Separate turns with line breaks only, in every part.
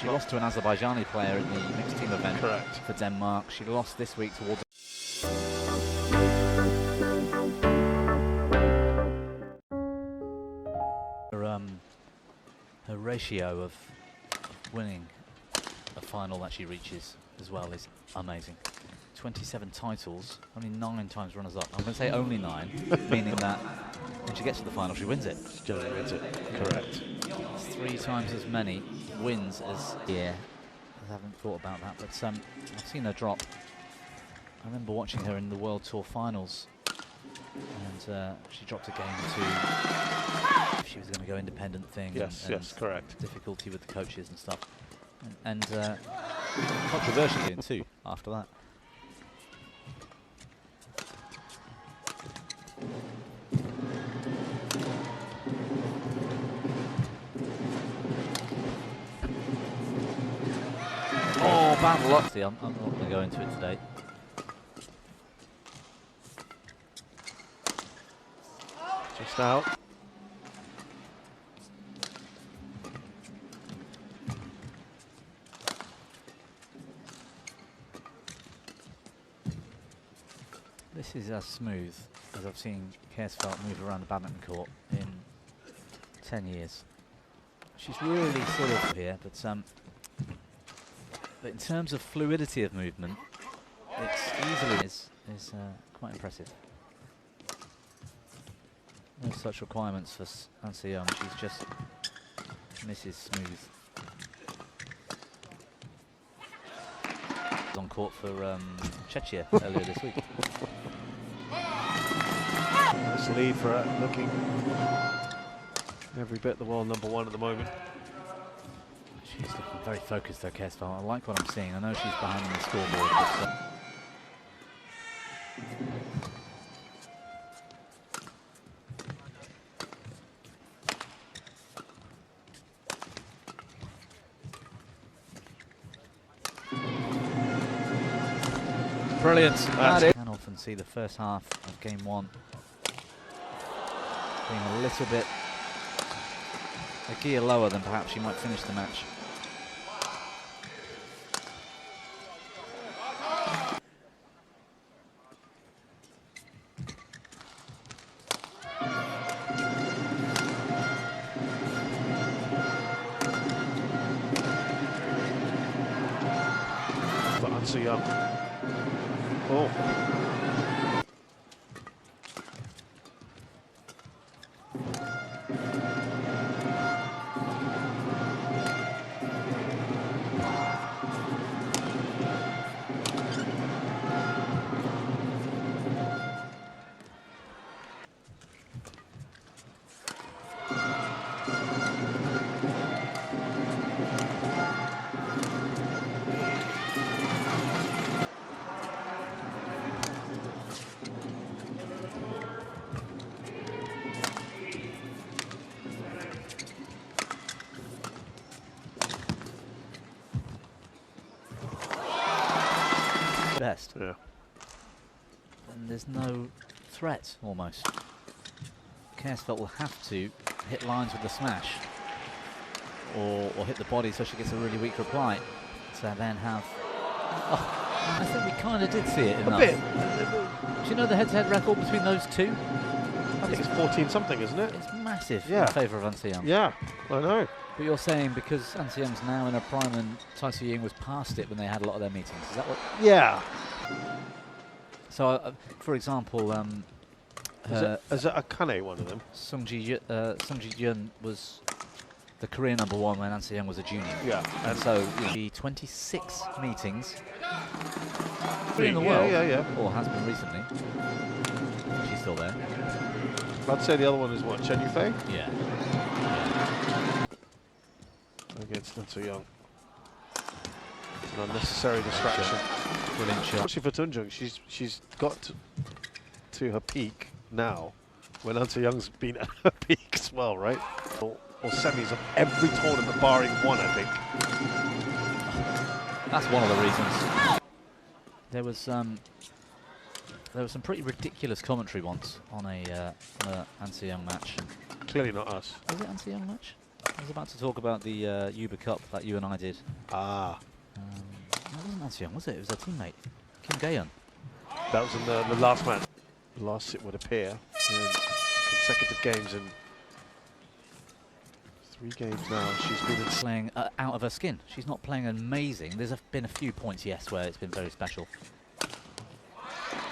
She lost to an Azerbaijani player in the mixed team event.
Correct.
For Denmark. She lost this week towards. Her ratio of winning a final that she reaches as well is amazing. 27 titles, only 9 times runners-up. I'm going to say only 9, meaning that when she gets to the final, she wins it.
She generally wins it. Correct.
It's 3 times as many wins as I haven't thought about that, but I've seen her drop. I remember watching her in the World Tour finals, and she dropped a game to. She was going to go independent thing.
Yes, yes, correct.
Difficulty with the coaches and stuff, and controversially too after that. Oh, bad luck. See, I'm not going to go into it today.
Just out.
This is as smooth as I've seen KJAERSPELT move around the badminton court in 10 years. She's really sort of here, but in terms of fluidity of movement, it's easily is quite impressive. No such requirements for Anse Young. She's just Mrs. Smooth. On court for Czechia earlier this week.
Nice lead for her, looking every bit the world #1 at the moment.
She's looking very focused though, KJAERSPELT. I like what I'm seeing. I know she's behind on the scoreboard, but brilliant. You can often see the first half of game 1 being a little bit a gear lower than perhaps she might finish the match.
For Anse Young. Oh.
Best.
Yeah.
And there's no threat almost. KJAERSPELT will have to hit lines with the smash or hit the body so she gets a really weak reply to then have. Oh, I think we kind of did see it enough.
A bit.
Do you know the head-to-head record between those two?
I think it's 14 something, isn't it?
It's massive
Yeah.
in favour of Anse Young.
Yeah, I know.
But you're saying because Anse Young's now in her prime and Tai Tzu Ying was past it when they had a lot of their meetings. Is that what?
Yeah.
So, for example,
Is it Akane one of them?
Sung Ji-hyun was the career #1 when Anse Young was a junior.
Yeah.
And so the 26 meetings in the world, or has been recently. She's still there.
I'd say the other one is what, Chen Yufei?
Yeah.
Against Anse Young. It's an unnecessary distraction.
Brilliant shot.
Actually for Tunjung, she's got to her peak now, when Anse Young's been at her peak as well, right? Or semis of every tournament barring one, I think.
That's one of the reasons. There was some pretty ridiculous commentary once on a Anse Young match.
Clearly not us.
Was it Anse Young match? I was about to talk about the Uber Cup that you and I did.
Ah.
That wasn't An Se-young, was it? It was a teammate, Kim Gaeun.
That was in the last match. Last, it would appear, in consecutive games in 3 games now. She's been
Playing out of her skin. She's not playing amazing. There's been a few points, yes, where it's been very special.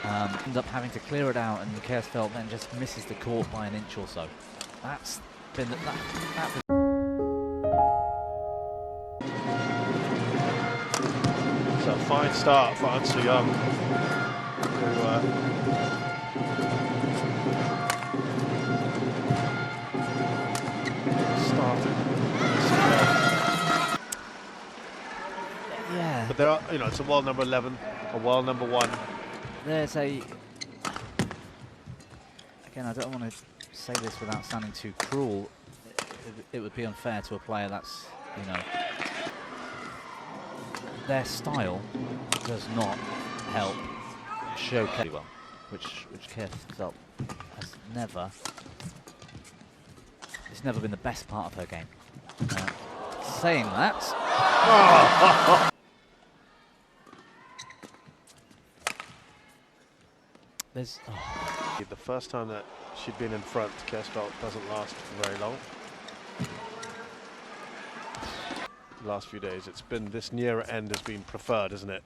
Ends up having to clear it out, and KJAERSPELT then just misses the court by an inch or so. That's been
It's a fine start for An Se-young, who started.
yeah.
But there are, you know, it's a world number 11, a world number 1.
There's a. Again, I don't want to say this without sounding too cruel. It would be unfair to a player that's, you know, their style does not help showcase well, which KJAERSPELT has never. It's never been the best part of her game. Saying that. There's
The first time that she'd been in front, KJAERSPELT doesn't last for very long. The last few days, it's been this nearer end has been preferred, isn't it?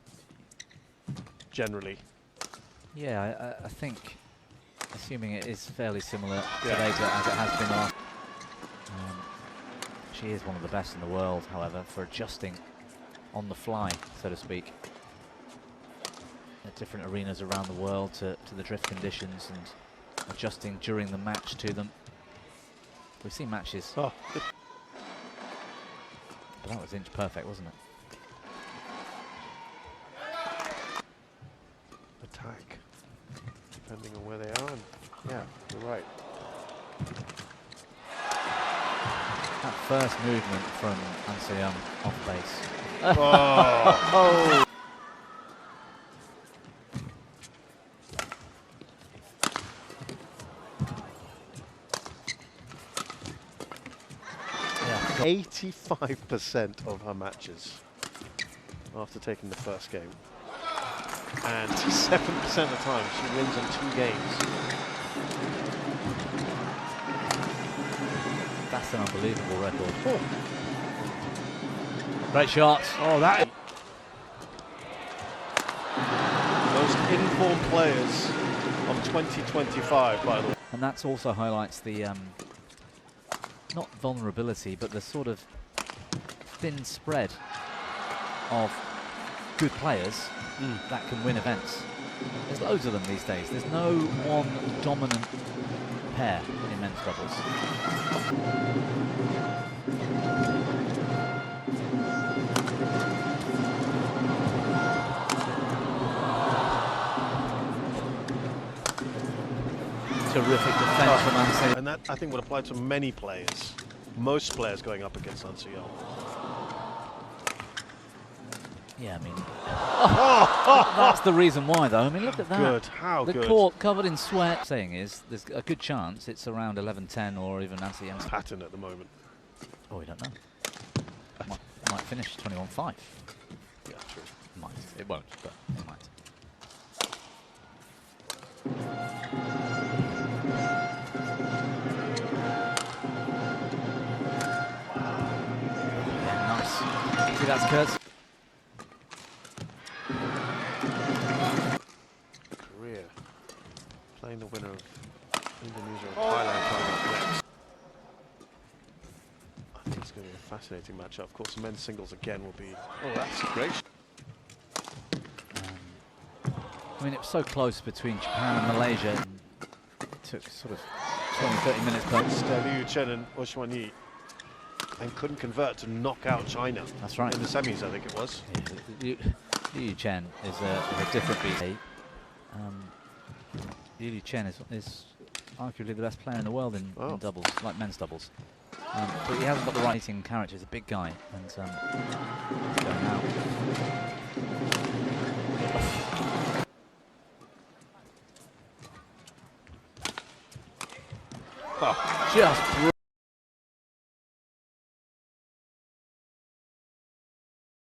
Generally.
yeah, I think, assuming it is fairly similar today to as it has been last. She is one of the best in the world, however, for adjusting on the fly, so to speak, at different arenas around the world to the drift conditions and adjusting during the match to them. We've seen matches.
Oh.
But that was inch perfect, wasn't it?
Attack, depending on where they are. And yeah, you're right.
That first movement from An Se-young off base.
Oh.
Yeah.
85% of her matches after taking the first game. And 7% of the time she wins in 2 games.
That's an unbelievable record.
Oh.
Great shots.
Oh, that. Most informed players of 2025, by the way.
And that also highlights the, not vulnerability, but the sort of thin spread of good players that can win events. There's loads of them these days. There's no one dominant pair in men's doubles. Terrific defense from An Se-young.
And that, I think, would apply to many players. Most players going up against An Se-young.
Yeah, I mean, that's the reason why, though. I mean, look at that.
Good, how
the
good.
The court covered in sweat. Saying is, there's a good chance it's around 11-10 or even An Se-young's
Pattern at the moment.
Oh, we don't know. Might finish 21-5.
Yeah, true.
Might. It won't, but it might. Yeah, nice. See, that's Kurtz.
Korea playing the winner of Indonesia and Thailand coming up next. I think it's going to be a fascinating matchup. Of course, the men's singles again will be. Oh, that's great.
I mean, it was so close between Japan and Malaysia. It took sort of 20-30 minutes. But
Liu Chen and Oshwani, and couldn't convert to knock out China.
That's right.
In the semis, I think it was.
Yeah, Liu Chen is a different beast. Liu Chen is arguably the best player in the world in doubles, like men's doubles. But he hasn't got the right hitting character. He's a big guy, and he's going out.
Oh.
Just